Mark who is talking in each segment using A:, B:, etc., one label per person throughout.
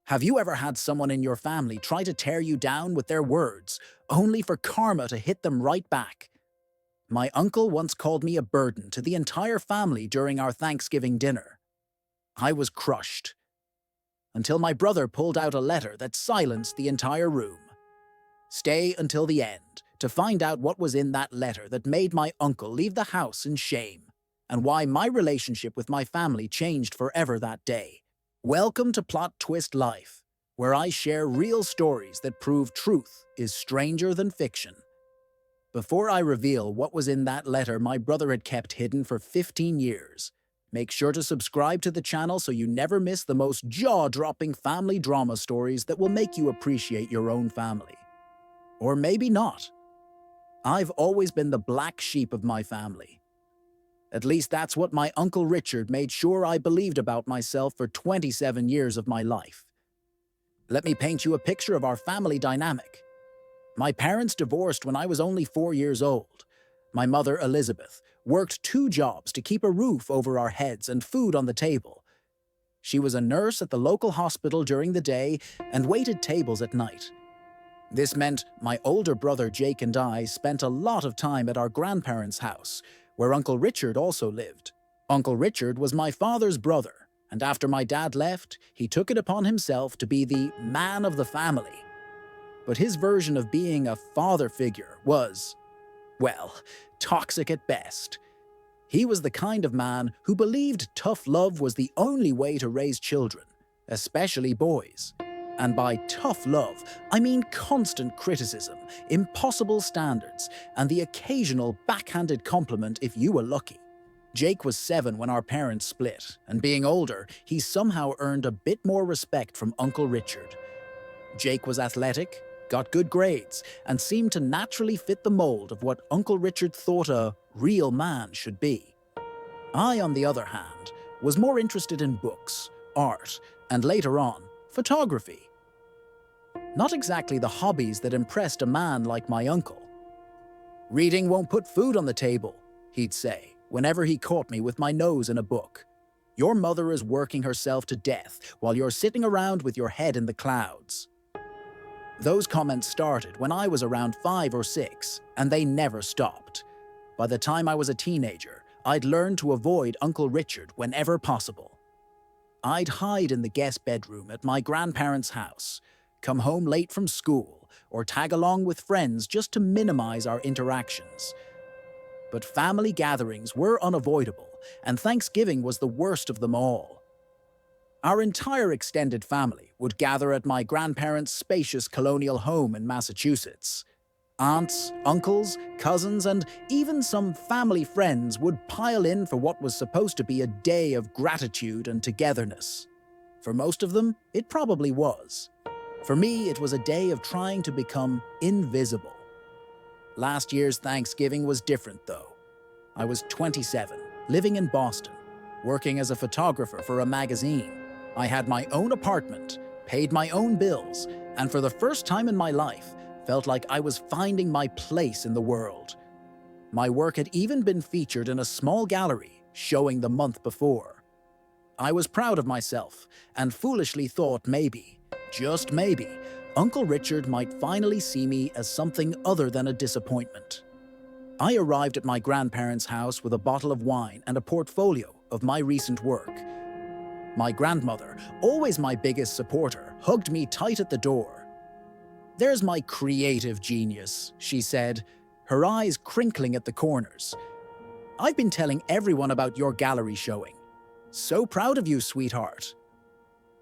A: Have you ever had someone in your family try to tear you down with their words, only for karma to hit them right back? My uncle once called me a burden to the entire family during our Thanksgiving dinner. I was crushed, until my brother pulled out a letter that silenced the entire room. Stay until the end to find out what was in that letter that made my uncle leave the house in shame, and why my relationship with my family changed forever that day. Welcome to Plot Twist Life, where I share real stories that prove truth is stranger than fiction. Before I reveal what was in that letter my brother had kept hidden for 15 years, make sure to subscribe to the channel so you never miss the most jaw-dropping family drama stories that will make you appreciate your own family. Or maybe not. I've always been the black sheep of my family. At least that's what my Uncle Richard made sure I believed about myself for 27 years of my life. Let me paint you a picture of our family dynamic. My parents divorced when I was only 4 years old. My mother, Elizabeth, worked 2 jobs to keep a roof over our heads and food on the table. She was a nurse at the local hospital during the day and waited tables at night. This meant my older brother Jake and I spent a lot of time at our grandparents' house, where Uncle Richard also lived. Uncle Richard was my father's brother, and after my dad left, he took it upon himself to be the man of the family. But his version of being a father figure was, well, toxic at best. He was the kind of man who believed tough love was the only way to raise children, especially boys. And by tough love, I mean constant criticism, impossible standards, and the occasional backhanded compliment if you were lucky. Jake was 7 when our parents split, and being older, he somehow earned a bit more respect from Uncle Richard. Jake was athletic, got good grades, and seemed to naturally fit the mold of what Uncle Richard thought a real man should be. I, on the other hand, was more interested in books, art, and later on, photography. Not exactly the hobbies that impressed a man like my uncle. "Reading won't put food on the table," he'd say, whenever he caught me with my nose in a book. "Your mother is working herself to death while you're sitting around with your head in the clouds." Those comments started when I was around 5 or 6, and they never stopped. By the time I was a teenager, I'd learned to avoid Uncle Richard whenever possible. I'd hide in the guest bedroom at my grandparents' house, come home late from school, or tag along with friends just to minimize our interactions. But family gatherings were unavoidable, and Thanksgiving was the worst of them all. Our entire extended family would gather at my grandparents' spacious colonial home in Massachusetts. Aunts, uncles, cousins, and even some family friends would pile in for what was supposed to be a day of gratitude and togetherness. For most of them, it probably was. For me, it was a day of trying to become invisible. Last year's Thanksgiving was different, though. I was 27, living in Boston, working as a photographer for a magazine. I had my own apartment, paid my own bills, and for the first time in my life, felt like I was finding my place in the world. My work had even been featured in a small gallery showing the month before. I was proud of myself and foolishly thought maybe, just maybe, Uncle Richard might finally see me as something other than a disappointment. I arrived at my grandparents' house with a bottle of wine and a portfolio of my recent work. My grandmother, always my biggest supporter, hugged me tight at the door. "There's my creative genius," she said, her eyes crinkling at the corners. "I've been telling everyone about your gallery showing. So proud of you, sweetheart."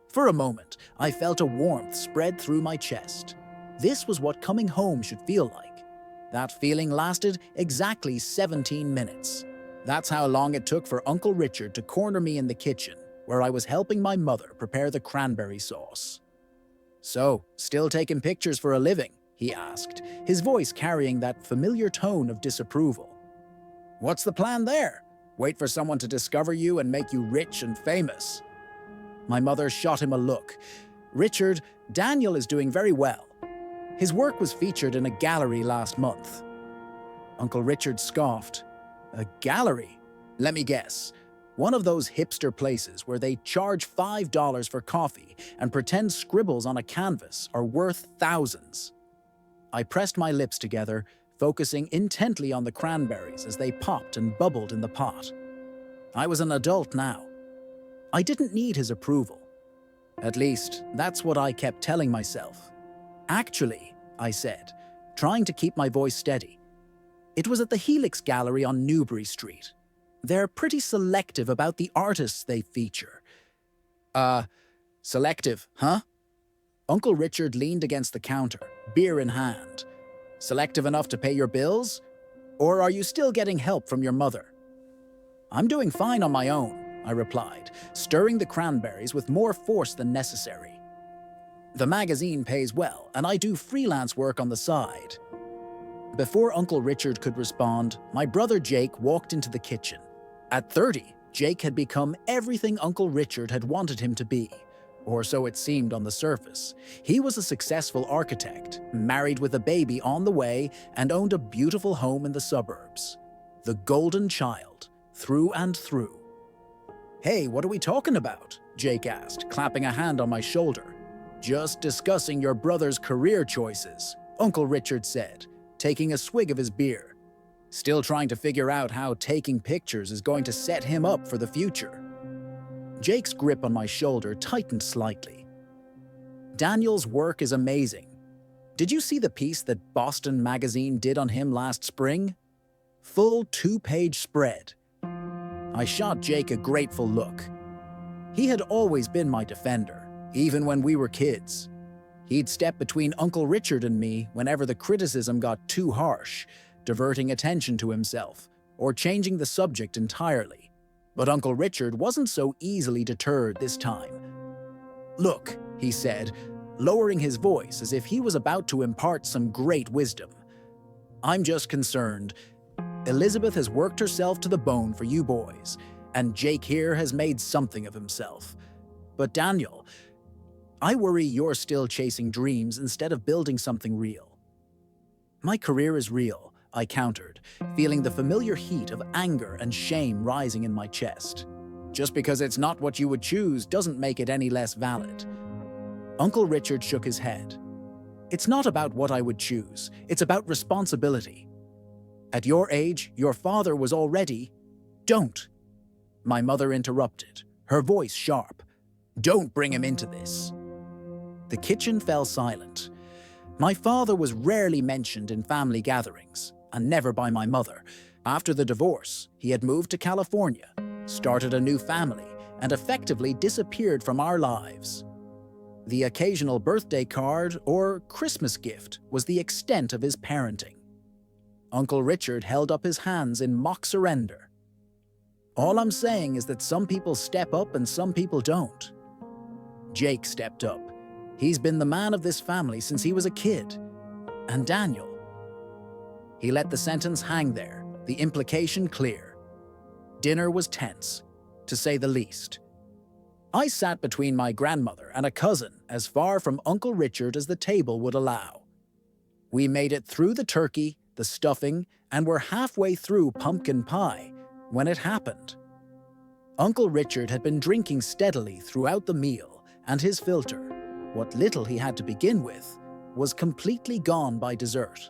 A: For a moment, I felt a warmth spread through my chest. This was what coming home should feel like. That feeling lasted exactly 17 minutes. That's how long it took for Uncle Richard to corner me in the kitchen, where I was helping my mother prepare the cranberry sauce. "So, still taking pictures for a living?" he asked, his voice carrying that familiar tone of disapproval. "What's the plan there? Wait for someone to discover you and make you rich and famous?" My mother shot him a look. "Richard, Daniel is doing very well. His work was featured in a gallery last month." Uncle Richard scoffed. "A gallery? Let me guess. One of those hipster places where they charge $5 for coffee and pretend scribbles on a canvas are worth thousands. I pressed my lips together, focusing intently on the cranberries as they popped and bubbled in the pot. I was an adult now. I didn't need his approval. At least, that's what I kept telling myself. Actually, I said, trying to keep my voice steady. It was at the Helix Gallery on Newbury Street. They're pretty selective about the artists they feature. Selective, huh? Uncle Richard leaned against the counter, beer in hand. Selective enough to pay your bills? Or are you still getting help from your mother? I'm doing fine on my own, I replied, stirring the cranberries with more force than necessary. The magazine pays well, and I do freelance work on the side. Before Uncle Richard could respond, my brother Jake walked into the kitchen. At 30, Jake had become everything Uncle Richard had wanted him to be, or so it seemed on the surface. He was a successful architect, married with a baby on the way, and owned a beautiful home in the suburbs. The golden child, through and through. "Hey, what are we talking about?" Jake asked, clapping a hand on my shoulder. "Just discussing your brother's career choices," Uncle Richard said, taking a swig of his beer. "Still trying to figure out how taking pictures is going to set him up for the future." Jake's grip on my shoulder tightened slightly. "Daniel's work is amazing. Did you see the piece that Boston Magazine did on him last spring? Full 2-page spread." I shot Jake a grateful look. He had always been my defender, even when we were kids. He'd step between Uncle Richard and me whenever the criticism got too harsh, diverting attention to himself, or changing the subject entirely. But Uncle Richard wasn't so easily deterred this time. "Look," he said, lowering his voice as if he was about to impart some great wisdom. "I'm just concerned. Elizabeth has worked herself to the bone for you boys, and Jake here has made something of himself. But Daniel, I worry you're still chasing dreams instead of building something real." "My career is real," I countered, feeling the familiar heat of anger and shame rising in my chest. "Just because it's not what you would choose doesn't make it any less valid." Uncle Richard shook his head. "It's not about what I would choose, it's about responsibility. At your age, your father was already—" "Don't!" My mother interrupted, her voice sharp. "Don't bring him into this." The kitchen fell silent. My father was rarely mentioned in family gatherings, and never by my mother. After the divorce, he had moved to California, started a new family, and effectively disappeared from our lives. The occasional birthday card or Christmas gift was the extent of his parenting. Uncle Richard held up his hands in mock surrender. "All I'm saying is that some people step up and some people don't." Jake stepped up. He's been the man of this family since he was a kid. And Daniel. He let the sentence hang there, the implication clear. Dinner was tense, to say the least. I sat between my grandmother and a cousin as far from Uncle Richard as the table would allow. We made it through the turkey, the stuffing, and were halfway through pumpkin pie when it happened. Uncle Richard had been drinking steadily throughout the meal, and his filter, what little he had to begin with, was completely gone by dessert.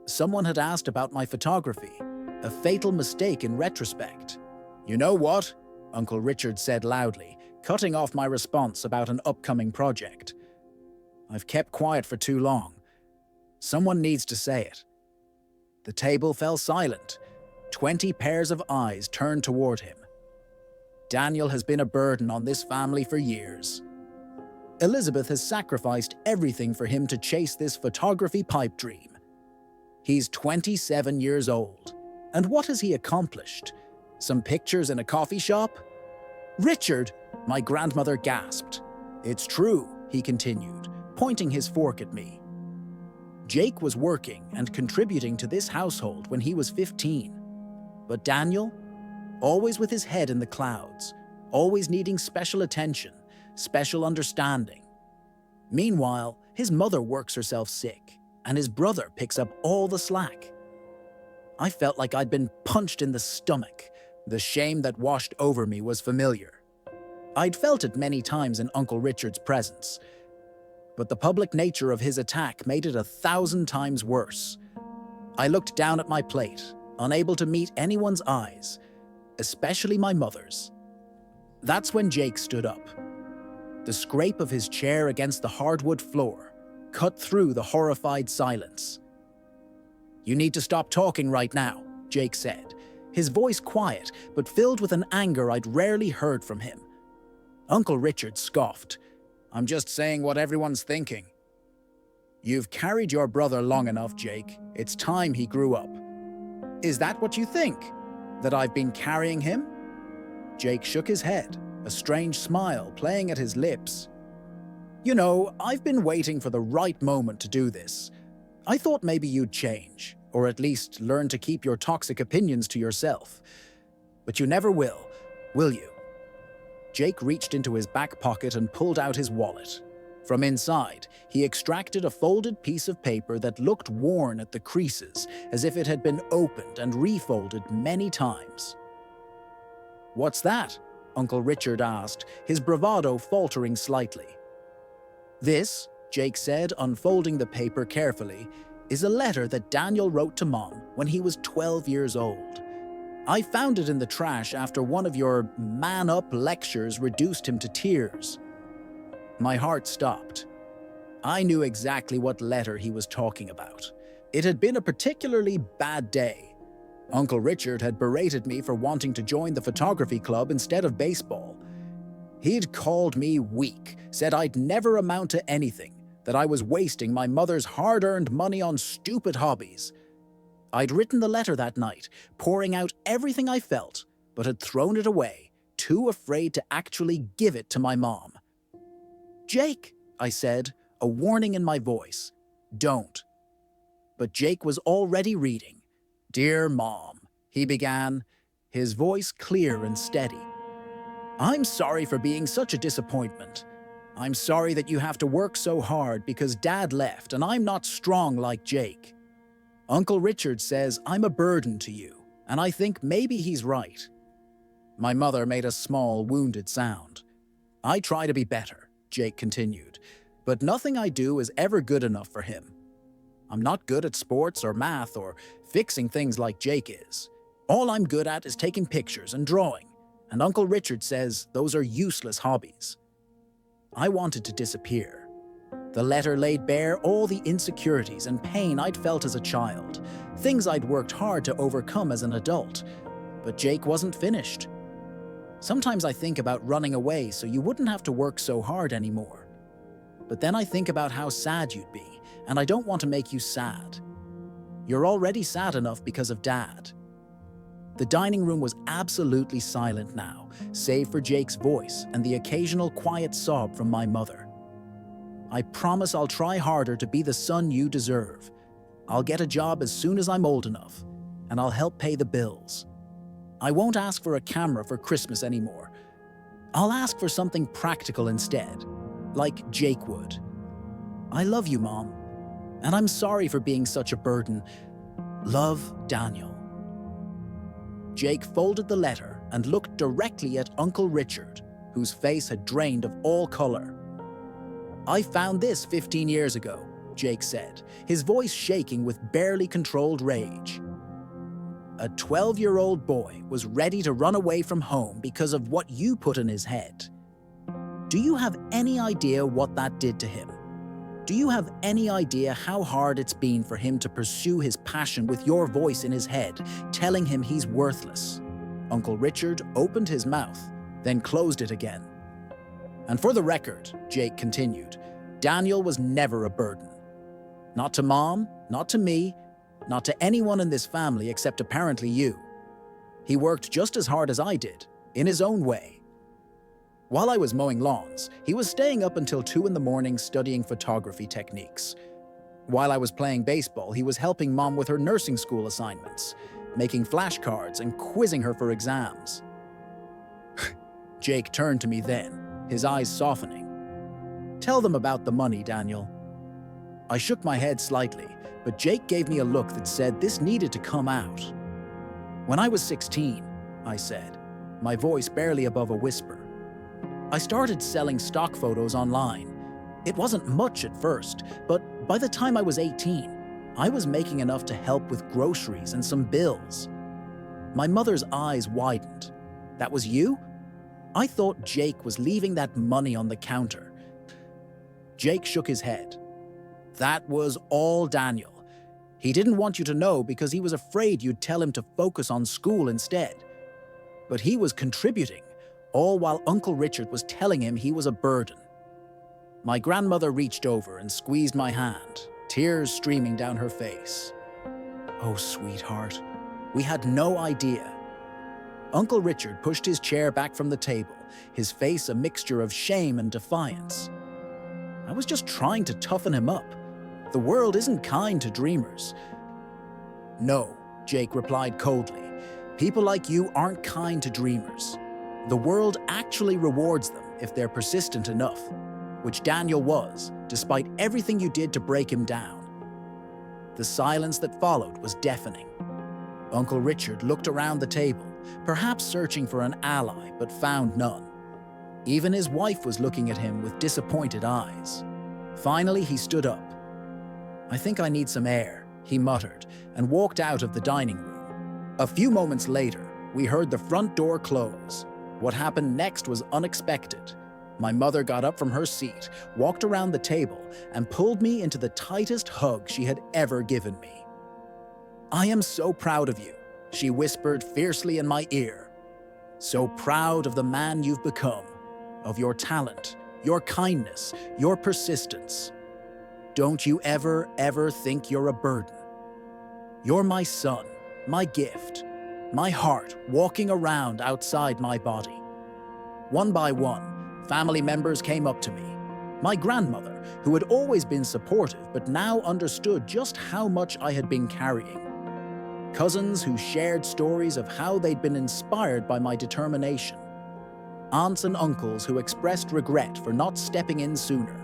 A: Someone had asked about my photography, a fatal mistake in retrospect. "You know what?" Uncle Richard said loudly, cutting off my response about an upcoming project. "I've kept quiet for too long. Someone needs to say it." The table fell silent. 20 pairs of eyes turned toward him. "Daniel has been a burden on this family for years. Elizabeth has sacrificed everything for him to chase this photography pipe dream. He's 27 years old. And what has he accomplished? Some pictures in a coffee shop?" "Richard!" my grandmother gasped. "It's true," he continued, pointing his fork at me. "Jake was working and contributing to this household when he was 15. But Daniel? Always with his head in the clouds, always needing special attention, special understanding. Meanwhile, his mother works herself sick, and his brother picks up all the slack." I felt like I'd been punched in the stomach, The shame that washed over me was familiar. I'd felt it many times in Uncle Richard's presence, but the public nature of his attack made it 1,000 times worse. I looked down at my plate, unable to meet anyone's eyes, especially my mother's. That's when Jake stood up. The scrape of his chair against the hardwood floor cut through the horrified silence. "You need to stop talking right now," Jake said, his voice quiet but filled with an anger I'd rarely heard from him. Uncle Richard scoffed. "I'm just saying what everyone's thinking." "You've carried your brother long enough, Jake. It's time he grew up." "Is that what you think? That I've been carrying him?" Jake shook his head, a strange smile playing at his lips. "You know, I've been waiting for the right moment to do this. I thought maybe you'd change, or at least learn to keep your toxic opinions to yourself. But you never will you?" Jake reached into his back pocket and pulled out his wallet. From inside, he extracted a folded piece of paper that looked worn at the creases, as if it had been opened and refolded many times. "What's that?" Uncle Richard asked, his bravado faltering slightly. "This," Jake said, unfolding the paper carefully, "is a letter that Daniel wrote to Mom when he was 12 years old. I found it in the trash after one of your man-up lectures reduced him to tears." My heart stopped. I knew exactly what letter he was talking about. It had been a particularly bad day. Uncle Richard had berated me for wanting to join the photography club instead of baseball. He'd called me weak, said I'd never amount to anything, that I was wasting my mother's hard-earned money on stupid hobbies. I'd written the letter that night, pouring out everything I felt, but had thrown it away, too afraid to actually give it to my mom. "Jake," I said, a warning in my voice. "Don't." But Jake was already reading. "Dear Mom," he began, his voice clear and steady. "I'm sorry for being such a disappointment. I'm sorry that you have to work so hard because Dad left and I'm not strong like Jake. Uncle Richard says I'm a burden to you, and I think maybe he's right." My mother made a small, wounded sound. "I try to be better," Jake continued, "but nothing I do is ever good enough for him. I'm not good at sports or math or fixing things like Jake is. All I'm good at is taking pictures and drawing, and Uncle Richard says those are useless hobbies." I wanted to disappear. The letter laid bare all the insecurities and pain I'd felt as a child, things I'd worked hard to overcome as an adult. But Jake wasn't finished. "Sometimes I think about running away so you wouldn't have to work so hard anymore. But then I think about how sad you'd be, and I don't want to make you sad. You're already sad enough because of Dad." The dining room was absolutely silent now, save for Jake's voice and the occasional quiet sob from my mother. "I promise I'll try harder to be the son you deserve. I'll get a job as soon as I'm old enough, and I'll help pay the bills. I won't ask for a camera for Christmas anymore. I'll ask for something practical instead, like Jake would. I love you, Mom, and I'm sorry for being such a burden. Love, Daniel." Jake folded the letter and looked directly at Uncle Richard, whose face had drained of all color. "I found this 15 years ago," Jake said, his voice shaking with barely controlled rage. "A 12-year-old boy was ready to run away from home because of what you put in his head. Do you have any idea what that did to him? Do you have any idea how hard it's been for him to pursue his passion with your voice in his head, telling him he's worthless?" Uncle Richard opened his mouth, then closed it again. "And for the record," Jake continued, "Daniel was never a burden. Not to Mom, not to me, not to anyone in this family except apparently you. He worked just as hard as I did, in his own way. While I was mowing lawns, he was staying up until 2 in the morning studying photography techniques. While I was playing baseball, he was helping Mom with her nursing school assignments, making flashcards and quizzing her for exams." Jake turned to me then, his eyes softening. "Tell them about the money, Daniel." I shook my head slightly, but Jake gave me a look that said this needed to come out. "When I was 16, I said, my voice barely above a whisper. I started selling stock photos online. It wasn't much at first, but by the time I was 18, I was making enough to help with groceries and some bills. My mother's eyes widened. That was you? I thought Jake was leaving that money on the counter. Jake shook his head. That was all Daniel. He didn't want you to know because he was afraid you'd tell him to focus on school instead. But he was contributing, all while Uncle Richard was telling him he was a burden. My grandmother reached over and squeezed my hand, tears streaming down her face. Oh, sweetheart, we had no idea. Uncle Richard pushed his chair back from the table, his face a mixture of shame and defiance. I was just trying to toughen him up. The world isn't kind to dreamers. No, Jake replied coldly. People like you aren't kind to dreamers. The world actually rewards them if they're persistent enough, which Daniel was, despite everything you did to break him down. The silence that followed was deafening. Uncle Richard looked around the table, perhaps searching for an ally, but found none. Even his wife was looking at him with disappointed eyes. Finally, he stood up. I think I need some air, he muttered, and walked out of the dining room. A few moments later, we heard the front door close. What happened next was unexpected. My mother got up from her seat, walked around the table, and pulled me into the tightest hug she had ever given me. I am so proud of you, she whispered fiercely in my ear. So proud of the man you've become, of your talent, your kindness, your persistence. Don't you ever think you're a burden. You're my son, my gift, my heart walking around outside my body. One by one, family members came up to me. My grandmother, who had always been supportive but now understood just how much I had been carrying. Cousins who shared stories of how they'd been inspired by my determination. Aunts and uncles who expressed regret for not stepping in sooner.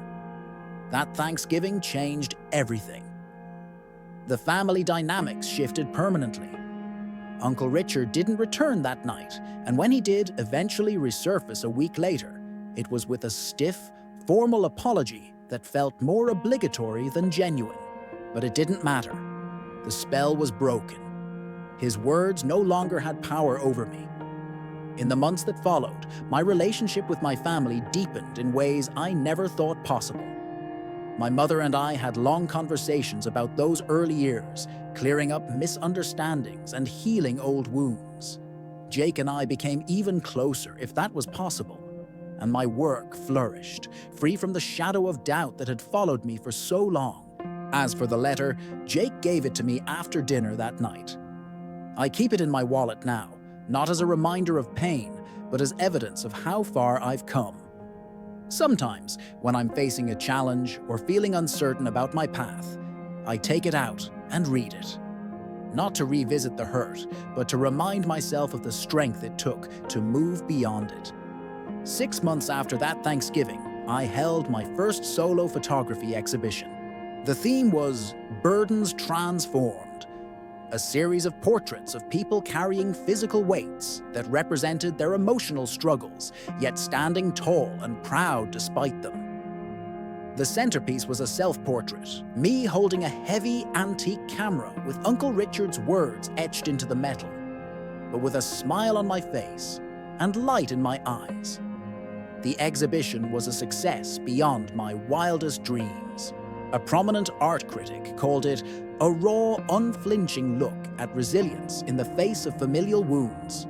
A: That Thanksgiving changed everything. The family dynamics shifted permanently. Uncle Richard didn't return that night, and when he did eventually resurface a week later, it was with a stiff, formal apology that felt more obligatory than genuine. But it didn't matter. The spell was broken. His words no longer had power over me. In the months that followed, my relationship with my family deepened in ways I never thought possible. My mother and I had long conversations about those early years, clearing up misunderstandings and healing old wounds. Jake and I became even closer, if that was possible, and my work flourished, free from the shadow of doubt that had followed me for so long. As for the letter, Jake gave it to me after dinner that night. I keep it in my wallet now, not as a reminder of pain, but as evidence of how far I've come. Sometimes, when I'm facing a challenge or feeling uncertain about my path, I take it out and read it. Not to revisit the hurt, but to remind myself of the strength it took to move beyond it. 6 months after that Thanksgiving, I held my first solo photography exhibition. The theme was Burdens Transformed, a series of portraits of people carrying physical weights that represented their emotional struggles, yet standing tall and proud despite them. The centerpiece was a self-portrait, me holding a heavy antique camera with Uncle Richard's words etched into the metal, but with a smile on my face and light in my eyes. The exhibition was a success beyond my wildest dreams. A prominent art critic called it a raw, unflinching look at resilience in the face of familial wounds.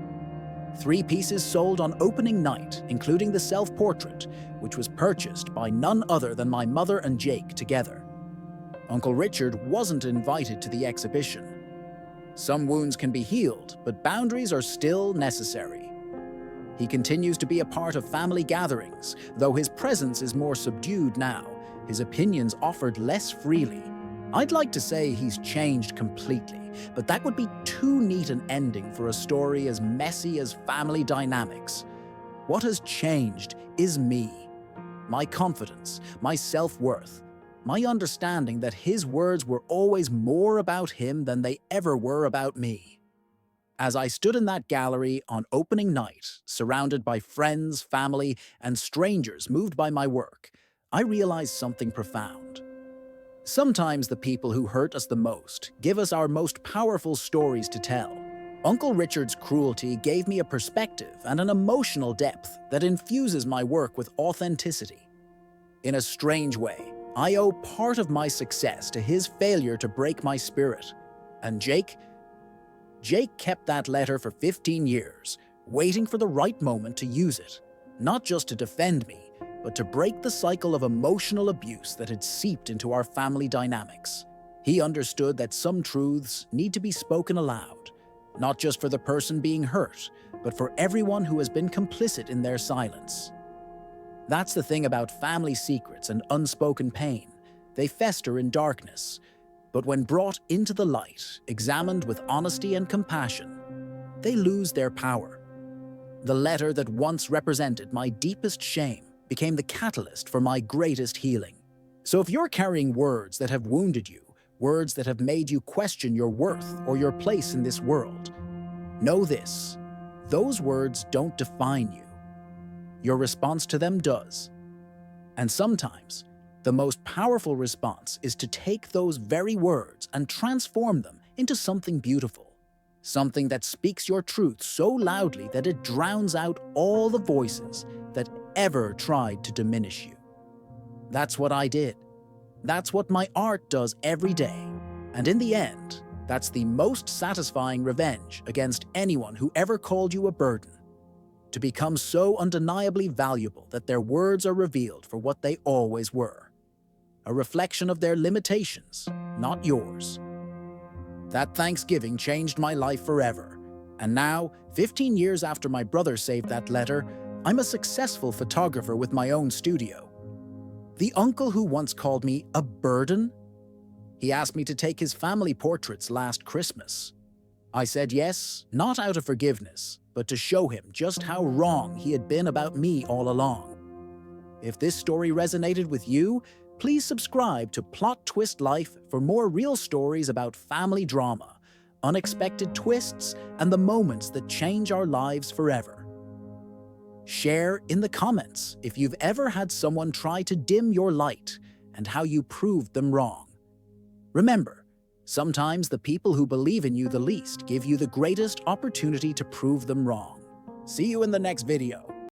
A: 3 pieces sold on opening night, including the self-portrait, which was purchased by none other than my mother and Jake together. Uncle Richard wasn't invited to the exhibition. Some wounds can be healed, but boundaries are still necessary. He continues to be a part of family gatherings, though his presence is more subdued now, his opinions offered less freely. I'd like to say he's changed completely, but that would be too neat an ending for a story as messy as family dynamics. What has changed is me. My confidence, my self-worth, my understanding that his words were always more about him than they ever were about me. As I stood in that gallery on opening night, surrounded by friends, family, and strangers moved by my work, I realized something profound. Sometimes the people who hurt us the most give us our most powerful stories to tell. Uncle Richard's cruelty gave me a perspective and an emotional depth that infuses my work with authenticity. In a strange way, I owe part of my success to his failure to break my spirit. And Jake kept that letter for 15 years, waiting for the right moment to use it, not just to defend me, but to break the cycle of emotional abuse that had seeped into our family dynamics. He understood that some truths need to be spoken aloud, not just for the person being hurt, but for everyone who has been complicit in their silence. That's the thing about family secrets and unspoken pain. They fester in darkness, but when brought into the light, examined with honesty and compassion, they lose their power. The letter that once represented my deepest shame became the catalyst for my greatest healing. So if you're carrying words that have wounded you, words that have made you question your worth or your place in this world, know this: those words don't define you. Your response to them does. And sometimes, the most powerful response is to take those very words and transform them into something beautiful, something that speaks your truth so loudly that it drowns out all the voices that ever tried to diminish you. That's what I did. That's what my art does every day. And in the end, that's the most satisfying revenge against anyone who ever called you a burden. To become so undeniably valuable that their words are revealed for what they always were. A reflection of their limitations, not yours. That Thanksgiving changed my life forever. And now, 15 years after my brother saved that letter, I'm a successful photographer with my own studio. The uncle who once called me a burden? He asked me to take his family portraits last Christmas. I said yes, not out of forgiveness, but to show him just how wrong he had been about me all along. If this story resonated with you, please subscribe to Plot Twist Life for more real stories about family drama, unexpected twists, and the moments that change our lives forever. Share in the comments if you've ever had someone try to dim your light and how you proved them wrong. Remember, sometimes the people who believe in you the least give you the greatest opportunity to prove them wrong. See you in the next video.